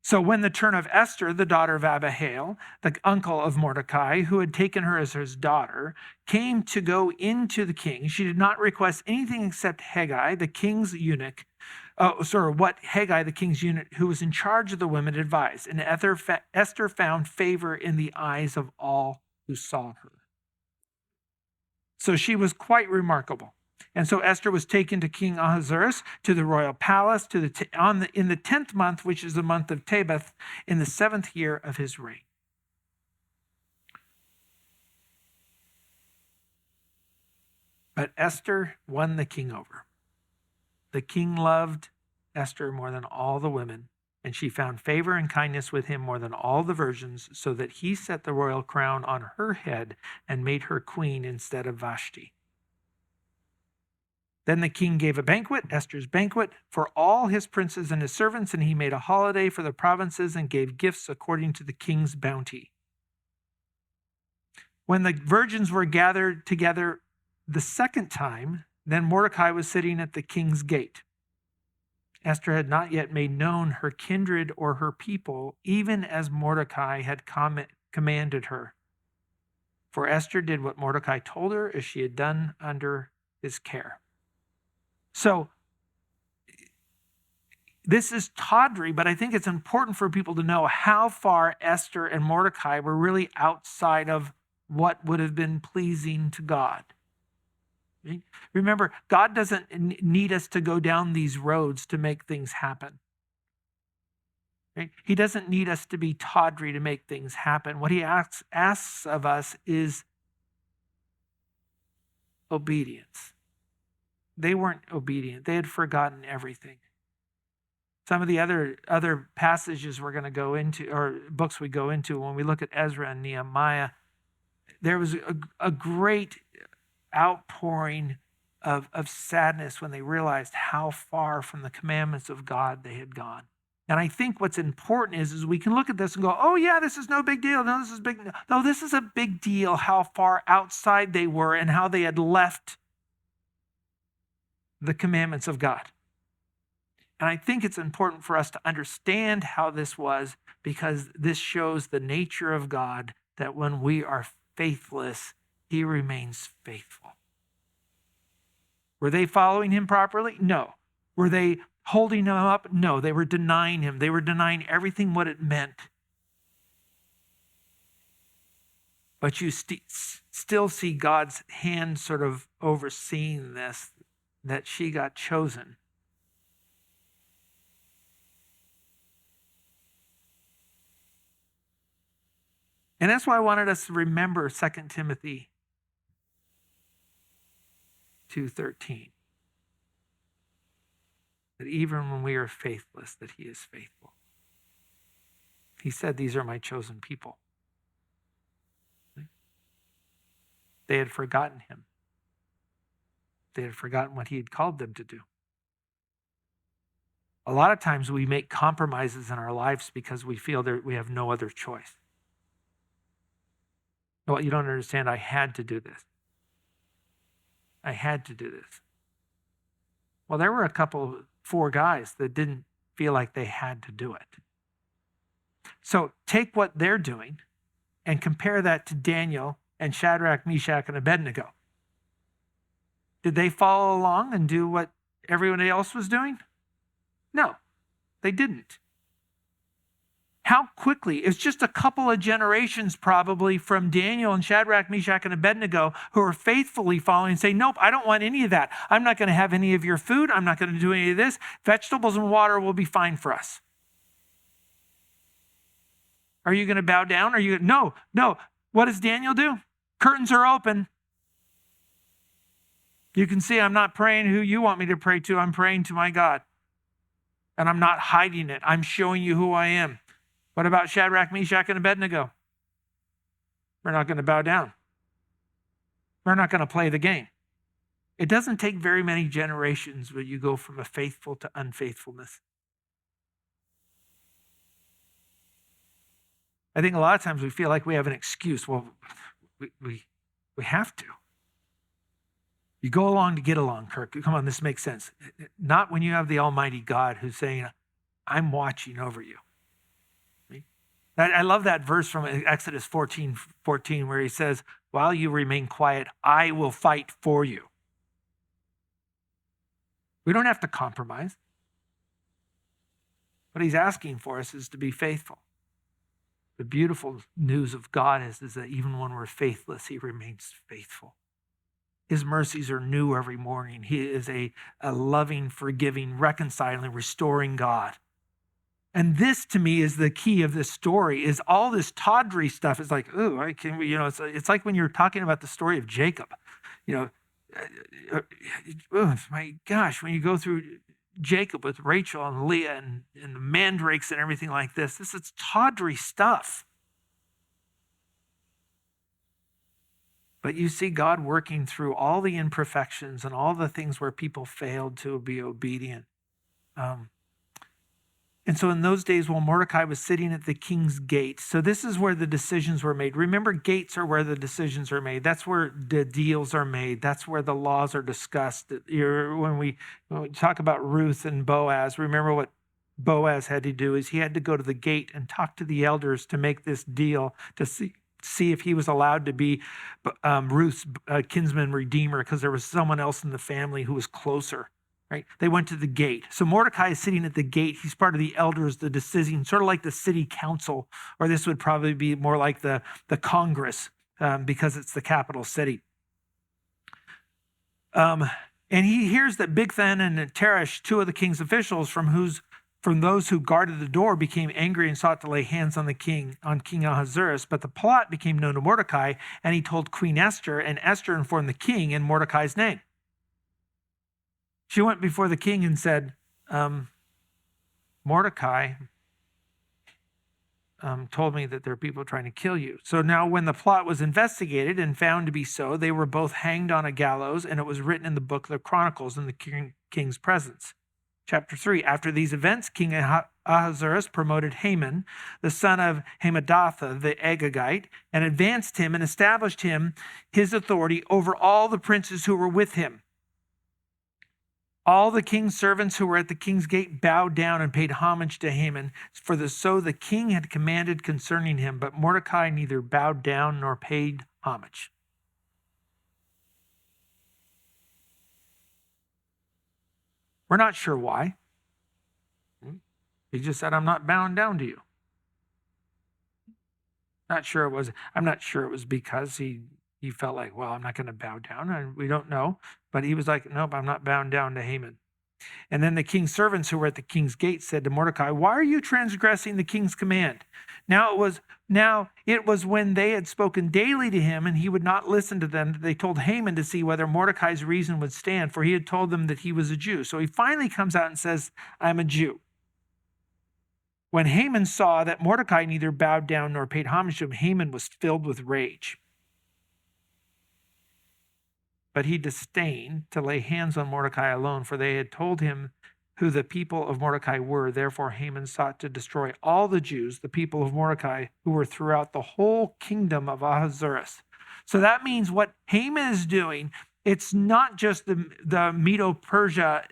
So when the turn of Esther, the daughter of Abihail, the uncle of Mordecai, who had taken her as his daughter, came to go into the king, she did not request anything except Haggai, the king's eunuch, what Haggai, the king's eunuch, who was in charge of the women, advised. And Esther found favor in the eyes of all who saw her. So she was quite remarkable. And so Esther was taken to King Ahasuerus to the royal palace in the 10th month, which is the month of Tebeth, in the 7th year of his reign. But Esther won the king over. The king loved Esther more than all the women, and she found favor and kindness with him more than all the virgins, so that he set the royal crown on her head and made her queen instead of Vashti. Then the king gave a banquet, Esther's banquet, for all his princes and his servants, and he made a holiday for the provinces and gave gifts according to the king's bounty. When the virgins were gathered together the second time, then Mordecai was sitting at the king's gate. Esther had not yet made known her kindred or her people, even as Mordecai had commanded her. For Esther did what Mordecai told her, as she had done under his care. So, this is tawdry, but I think it's important for people to know how far Esther and Mordecai were really outside of what would have been pleasing to God. Remember, God doesn't need us to go down these roads to make things happen. Right? He doesn't need us to be tawdry to make things happen. What he asks of us is obedience. They weren't obedient. They had forgotten everything. Some of the other passages we're going to go into, or books we go into, when we look at Ezra and Nehemiah, there was a great outpouring of sadness when they realized how far from the commandments of God they had gone. And I think what's important is we can look at this and go, oh yeah, this is no big deal. No, this is big. No, this is a big deal how far outside they were and how they had left the commandments of God. And I think it's important for us to understand how this was, because this shows the nature of God, that when we are faithless, he remains faithful. Were they following him properly? No. Were they holding him up? No. They were denying him. They were denying everything what it meant. But you still see God's hand sort of overseeing this, that she got chosen. And that's why I wanted us to remember 2 Timothy 2:13. That even when we are faithless, that he is faithful. He said, these are my chosen people. They had forgotten him. They had forgotten what he had called them to do. A lot of times we make compromises in our lives because we feel that we have no other choice. Well, you don't understand. I had to do this. I had to do this. Well, there were 4 guys that didn't feel like they had to do it. So take what they're doing and compare that to Daniel and Shadrach, Meshach, and Abednego. Did they follow along and do what everyone else was doing? No, they didn't. How quickly, it's just a couple of generations probably from Daniel and Shadrach, Meshach, and Abednego who are faithfully following and saying, nope, I don't want any of that. I'm not going to have any of your food. I'm not going to do any of this. Vegetables and water will be fine for us. Are you going to bow down? No. What does Daniel do? Curtains are open. You can see I'm not praying who you want me to pray to. I'm praying to my God. And I'm not hiding it. I'm showing you who I am. What about Shadrach, Meshach, and Abednego? We're not going to bow down. We're not going to play the game. It doesn't take very many generations where you go from a faithful to unfaithfulness. I think a lot of times we feel like we have an excuse. Well, we have to. You go along to get along, Kirk. Come on, this makes sense. Not when you have the Almighty God who's saying, I'm watching over you. I love that verse from Exodus 14:14 where he says, while you remain quiet, I will fight for you. We don't have to compromise. What he's asking for us is to be faithful. The beautiful news of God is that even when we're faithless, he remains faithful. His mercies are new every morning. He is a loving, forgiving, reconciling, restoring God. And this, to me, is the key of this story, is all this tawdry stuff is like, ooh, it's like when you're talking about the story of Jacob. Oh my gosh, when you go through Jacob with Rachel and Leah and the mandrakes and everything like this is tawdry stuff. But you see God working through all the imperfections and all the things where people failed to be obedient. And so in those days, while Mordecai was sitting at the king's gate, so this is where the decisions were made. Remember, gates are where the decisions are made. That's where the deals are made. That's where the laws are discussed. When we talk about Ruth and Boaz, remember what Boaz had to do is he had to go to the gate and talk to the elders to make this deal to see if he was allowed to be Ruth's kinsman redeemer because there was someone else in the family who was closer. Right? They went to the gate. So Mordecai is sitting at the gate. He's part of the elders, the decision, sort of like the city council, or this would probably be more like the Congress because it's the capital city. And he hears that Bigthan and Teresh, 2 of the king's officials from those who guarded the door, became angry and sought to lay hands on King Ahasuerus. But the plot became known to Mordecai, and he told Queen Esther, and Esther informed the king in Mordecai's name. She went before the king and said, Mordecai told me that there are people trying to kill you. So now when the plot was investigated and found to be so, they were both hanged on a gallows, and it was written in the book of the Chronicles in the king's presence. Chapter 3, after these events, King Ahasuerus promoted Haman, the son of Hammedatha, the Agagite, and advanced him and established him his authority over all the princes who were with him. All the king's servants who were at the king's gate bowed down and paid homage to Haman, so the king had commanded concerning him, but Mordecai neither bowed down nor paid homage. We're not sure why. He just said, I'm not bowing down to you. I'm not sure it was because he felt like, well, I'm not going to bow down. And we don't know. But he was like, nope, I'm not bowing down to Haman. And then the king's servants who were at the king's gate said to Mordecai, why are you transgressing the king's command? Now it was Now, it was when they had spoken daily to him and he would not listen to them that they told Haman to see whether Mordecai's reason would stand, for he had told them that he was a Jew. So he finally comes out and says, I'm a Jew. When Haman saw that Mordecai neither bowed down nor paid homage to him, Haman was filled with rage. But he disdained to lay hands on Mordecai alone, for they had told him who the people of Mordecai were. Therefore, Haman sought to destroy all the Jews, the people of Mordecai, who were throughout the whole kingdom of Ahasuerus. So that means what Haman is doing, it's not just the Medo-Persia,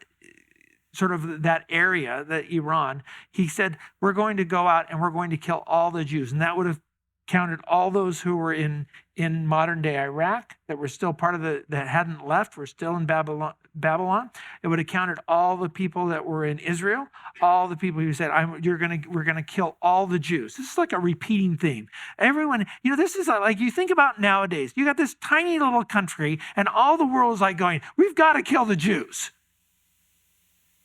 sort of that area, the Iran. He said, we're going to go out and we're going to kill all the Jews. And that would have counted all those who were in modern day Iraq, that were still part of that hadn't left, were still in Babylon. It would have counted all the people that were in Israel, all the people who said, we're going to kill all the Jews. This is like a repeating theme. Everyone, this is like, you think about nowadays, you got this tiny little country and all the world is like going, we've got to kill the Jews.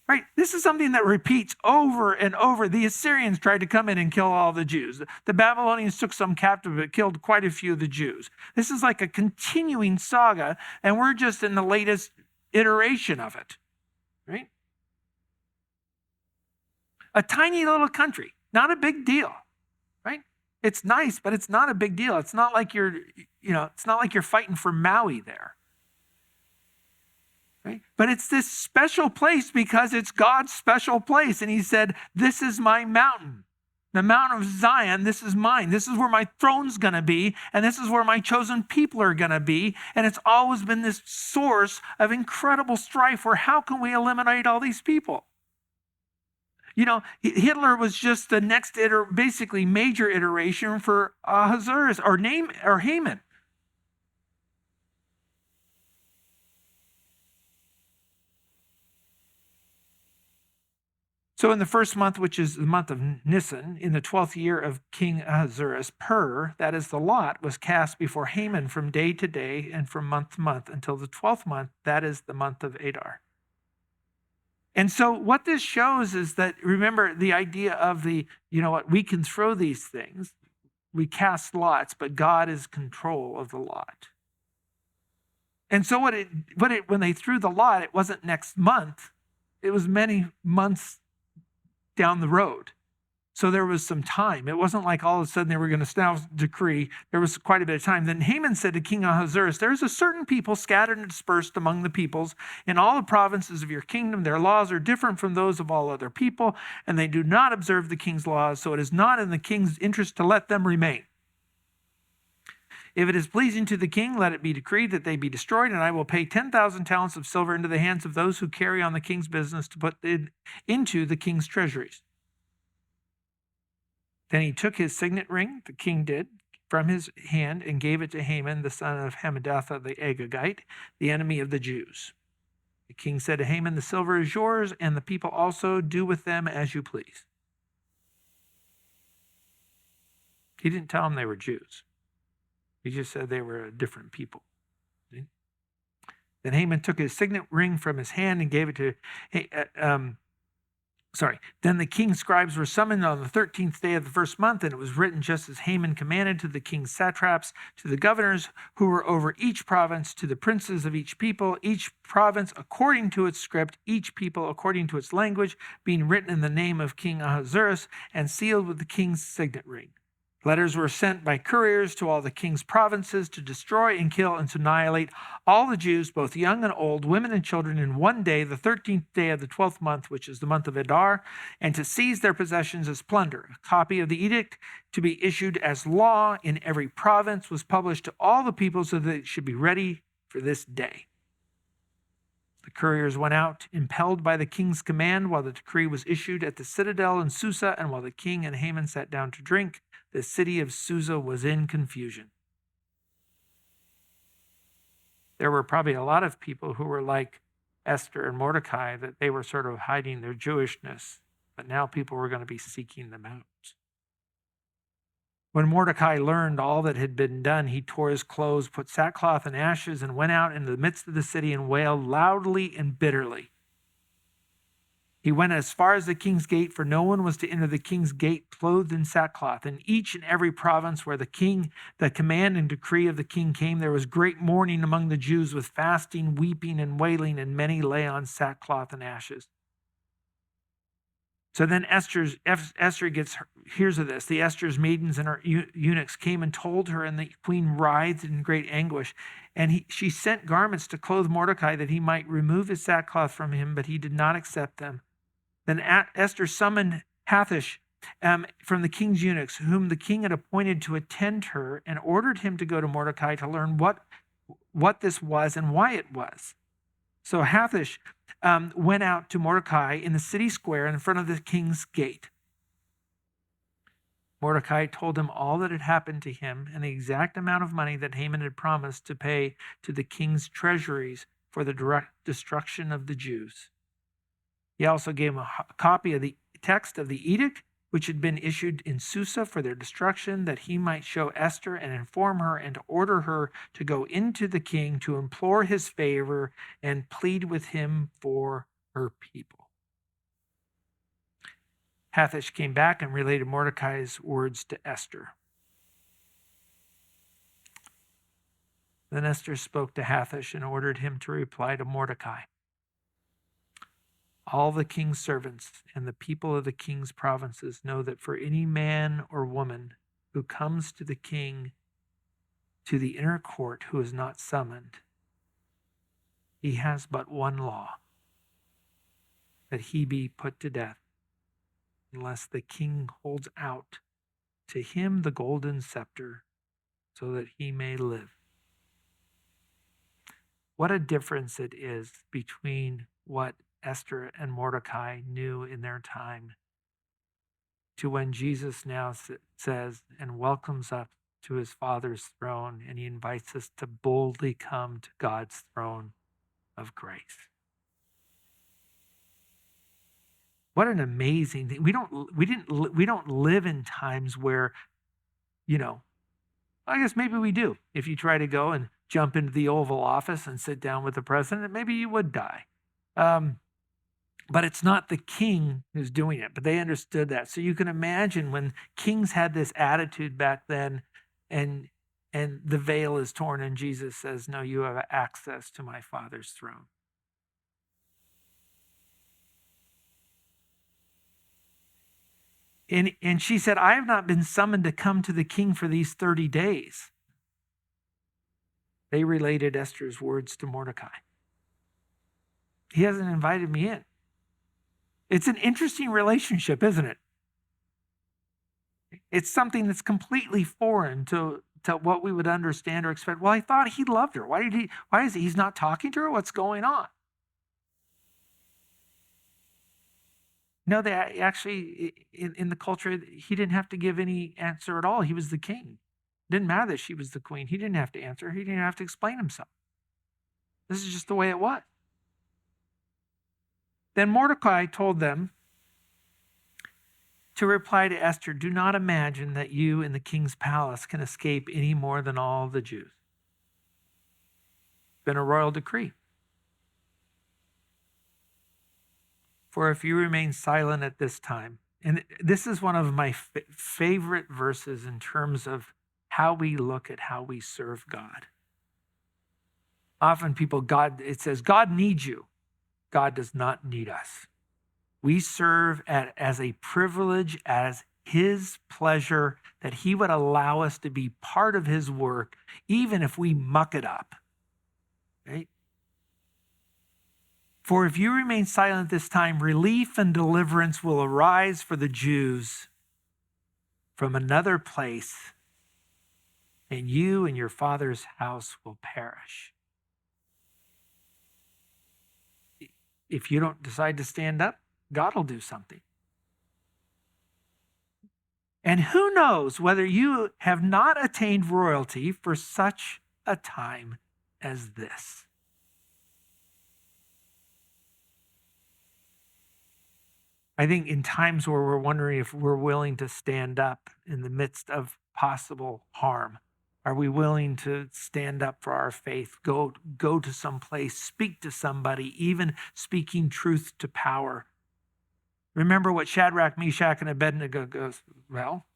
Right? This is something that repeats over and over. The Assyrians tried to come in and kill all the Jews. The Babylonians took some captive, but killed quite a few of the Jews. This is like a continuing saga, and we're just in the latest iteration of it. Right? A tiny little country, not a big deal. Right? It's nice, but it's not a big deal. It's not like it's not like you're fighting for Maui there. Right? But it's this special place because it's God's special place. And he said, this is my mountain. The mountain of Zion, this is mine. This is where my throne's going to be. And this is where my chosen people are going to be. And it's always been this source of incredible strife where how can we eliminate all these people? Hitler was just the next basically major iteration for Ahasuerus or Haman. So in the first month, which is the month of Nisan, in the 12th year of King Ahasuerus, that is the lot, was cast before Haman from day to day and from month to month until the 12th month, that is the month of Adar. And so what this shows is that, remember the idea of we can throw these things, we cast lots, but God is control of the lot. And so when they threw the lot, it wasn't next month, it was many months down the road. So there was some time. It wasn't like all of a sudden they were going to now decree. There was quite a bit of time. Then Haman said to King Ahasuerus, there is a certain people scattered and dispersed among the peoples in all the provinces of your kingdom. Their laws are different from those of all other people, and they do not observe the king's laws. So it is not in the king's interest to let them remain. If it is pleasing to the king, let it be decreed that they be destroyed, and I will pay 10,000 talents of silver into the hands of those who carry on the king's business to put it into the king's treasuries. Then he took his signet ring, the king did, from his hand and gave it to Haman, the son of Hammedatha the Agagite, the enemy of the Jews. The king said to Haman, the silver is yours, and the people also, do with them as you please. He didn't tell them they were Jews. He just said they were a different people. See? Then Haman took his signet ring from his hand and gave it to... Then the king's scribes were summoned on the 13th day of the first month, and it was written just as Haman commanded to the king's satraps, to the governors who were over each province, to the princes of each people, each province according to its script, each people according to its language, being written in the name of King Ahasuerus and sealed with the king's signet ring. Letters were sent by couriers to all the king's provinces to destroy and kill and to annihilate all the Jews, both young and old, women and children, in one day, the 13th day of the 12th month, which is the month of Adar, and to seize their possessions as plunder. A copy of the edict to be issued as law in every province was published to all the people so that it should be ready for this day. The couriers went out, impelled by the king's command, while the decree was issued at the citadel in Susa, and while the king and Haman sat down to drink, the city of Susa was in confusion. There were probably a lot of people who were like Esther and Mordecai, that they were sort of hiding their Jewishness, but now people were going to be seeking them out. When Mordecai learned all that had been done, he tore his clothes, put sackcloth and ashes, and went out into the midst of the city and wailed loudly and bitterly. He went as far as the king's gate, for no one was to enter the king's gate clothed in sackcloth. In each and every province where the command and decree of the king came, there was great mourning among the Jews with fasting, weeping, and wailing, and many lay on sackcloth and ashes. So then Esther hears of this. The Esther's maidens and her eunuchs came and told her, and the queen writhed in great anguish. And she sent garments to clothe Mordecai that he might remove his sackcloth from him, but he did not accept them. Then Esther summoned Hathash from the king's eunuchs, whom the king had appointed to attend her, and ordered him to go to Mordecai to learn what this was and why it was. So Hathash went out to Mordecai in the city square in front of the king's gate. Mordecai told him all that had happened to him and the exact amount of money that Haman had promised to pay to the king's treasuries for the direct destruction of the Jews. He also gave him a copy of the text of the edict, which had been issued in Susa for their destruction, that he might show Esther and inform her and to order her to go into the king to implore his favor and plead with him for her people. Hathash came back and related Mordecai's words to Esther. Then Esther spoke to Hathash and ordered him to reply to Mordecai. All the king's servants and the people of the king's provinces know that for any man or woman who comes to the king to the inner court who is not summoned, he has but one law, that he be put to death, unless the king holds out to him the golden scepter so that he may live. What a difference it is between what Esther and Mordecai knew in their time to when Jesus now says and welcomes us to his Father's throne, and he invites us to boldly come to God's throne of grace. What an amazing thing. We don't live in times where, I guess maybe we do. If you try to go and jump into the Oval Office and sit down with the president, maybe you would die. But it's not the king who's doing it, but they understood that. So you can imagine when kings had this attitude back then, and the veil is torn and Jesus says, no, you have access to my Father's throne. And she said, I have not been summoned to come to the king for these 30 days. They related Esther's words to Mordecai. He hasn't invited me in. It's an interesting relationship, isn't it? It's something that's completely foreign to what we would understand or expect. Well, I thought he loved her. Why is he's not talking to her? What's going on? No, they actually, in the culture, he didn't have to give any answer at all. He was the king. It didn't matter that she was the queen. He didn't have to answer. He didn't have to explain himself. This is just the way it was. Then Mordecai told them to reply to Esther, do not imagine that you in the king's palace can escape any more than all the Jews. It's been a royal decree. For if you remain silent at this time, and this is one of my favorite verses in terms of how we look at how we serve God. Often it says, God needs you. God does not need us. We serve as a privilege, as his pleasure, that he would allow us to be part of his work, even if we muck it up. Right? For if you remain silent this time, relief and deliverance will arise for the Jews from another place, and you and your father's house will perish. If you don't decide to stand up, God will do something. And who knows whether you have not attained royalty for such a time as this. I think in times where we're wondering if we're willing to stand up in the midst of possible harm, are we willing to stand up for our faith, go to some place, speak to somebody, even speaking truth to power? Remember what Shadrach, Meshach, and Abednego goes, well,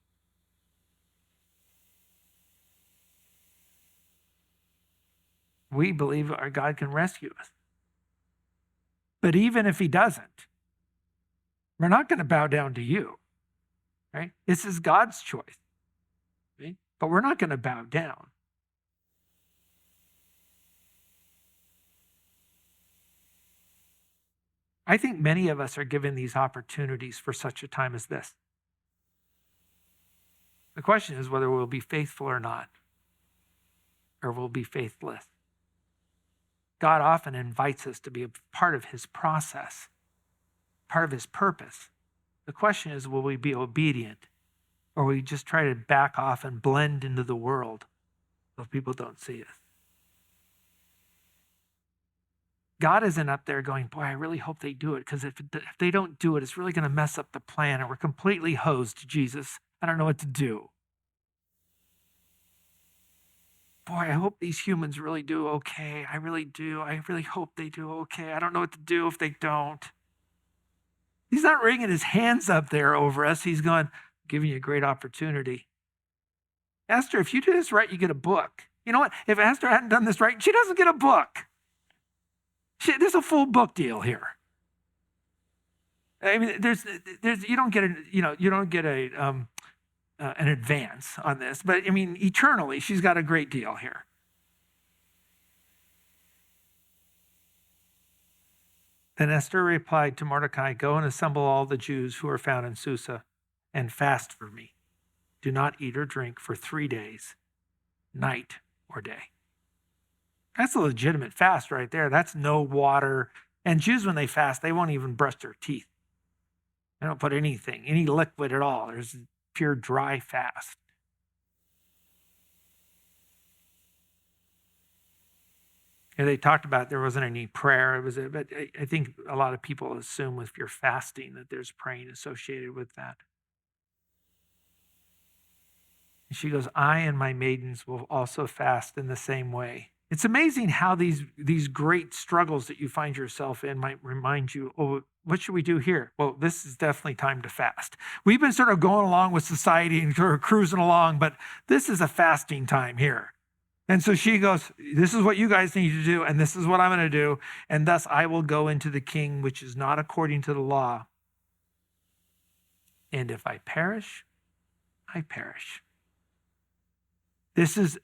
we believe our God can rescue us. But even if he doesn't, we're not going to bow down to you, right? This is God's choice, right? But we're not going to bow down. I think many of us are given these opportunities for such a time as this. The question is whether we'll be faithful or not, or we'll be faithless. God often invites us to be a part of his process, part of his purpose. The question is, will we be obedient, or will we just try to back off and blend into the world so people don't see us? God isn't up there going, boy, I really hope they do it, because if they don't do it, it's really going to mess up the plan, and we're completely hosed, Jesus. I don't know what to do. Boy, I hope these humans really do okay. I really do. I really hope they do okay. I don't know what to do if they don't. He's not wringing his hands up there over us. He's going, giving you a great opportunity. Esther, if you do this right, you get a book. You know what? If Esther hadn't done this right, she doesn't get a book. There's a full book deal here. I mean, there's you don't get an advance on this, but I mean, eternally, she's got a great deal here. Then Esther replied to Mordecai, go and assemble all the Jews who are found in Susa and fast for me. Do not eat or drink for 3 days, night or day. That's a legitimate fast right there. That's no water. And Jews, when they fast, they won't even brush their teeth. They don't put anything, any liquid at all. There's pure dry fast. And they talked about there wasn't any prayer. But I think a lot of people assume if you're fasting that there's praying associated with that. And she goes, I and my maidens will also fast in the same way. It's amazing how these great struggles that you find yourself in might remind you, oh, what should we do here? Well, this is definitely time to fast. We've been sort of going along with society and sort of cruising along, but this is a fasting time here. And so she goes, this is what you guys need to do, and this is what I'm going to do, and thus I will go into the king, which is not according to the law. And if I perish, I perish. This is...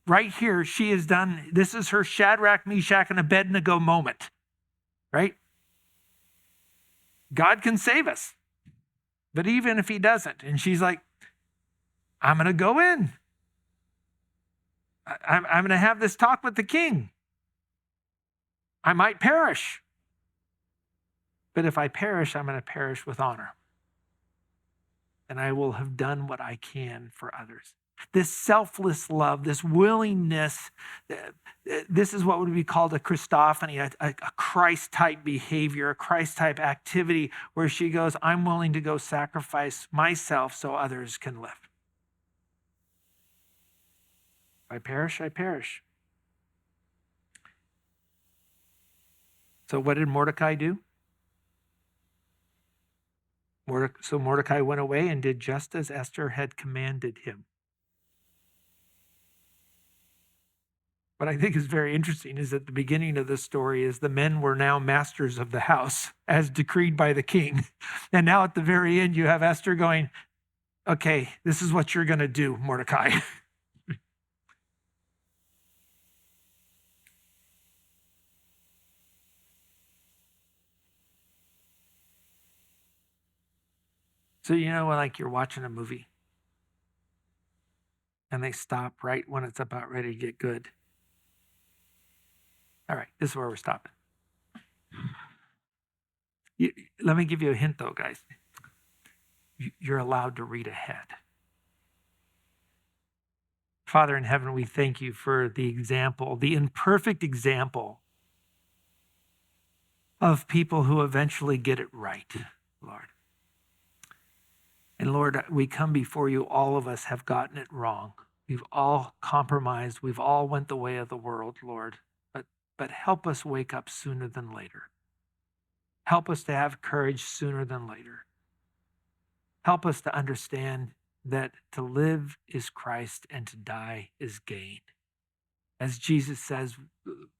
Right here, she has done, this is her Shadrach, Meshach, and Abednego moment, right? God can save us, but even if he doesn't, and she's like, I'm going to go in. I'm going to have this talk with the king. I might perish, but if I perish, I'm going to perish with honor. And I will have done what I can for others. This selfless love, this willingness, this is what would be called a Christophany, a Christ-type behavior, a Christ-type activity, where she goes, I'm willing to go sacrifice myself so others can live. If I perish, I perish. So what did Mordecai do? So Mordecai went away and did just as Esther had commanded him. What I think is very interesting is that the beginning of this story is the men were now masters of the house as decreed by the king. And now at the very end, you have Esther going, okay, this is what you're going to do, Mordecai. So, you know, like you're watching a movie and they stop right when it's about ready to get good. All right, this is where we're stopping. Let me give you a hint, though, guys. You're allowed to read ahead. Father in heaven, we thank you for the example, the imperfect example of people who eventually get it right, Lord. And Lord, we come before you, all of us have gotten it wrong. We've all compromised. We've all went the way of the world, Lord. But help us wake up sooner than later. Help us to have courage sooner than later. Help us to understand that to live is Christ and to die is gain. As Jesus says,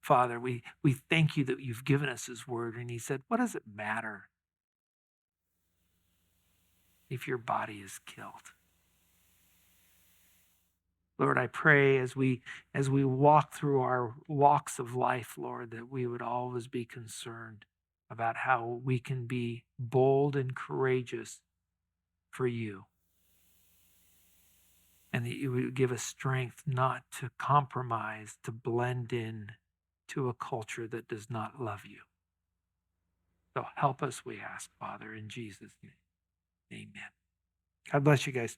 Father, we thank you that you've given us his word. And he said, what does it matter if your body is killed? Lord, I pray as we walk through our walks of life, Lord, that we would always be concerned about how we can be bold and courageous for you. And that you would give us strength not to compromise, to blend in to a culture that does not love you. So help us, we ask, Father, in Jesus' name. Amen. God bless you guys.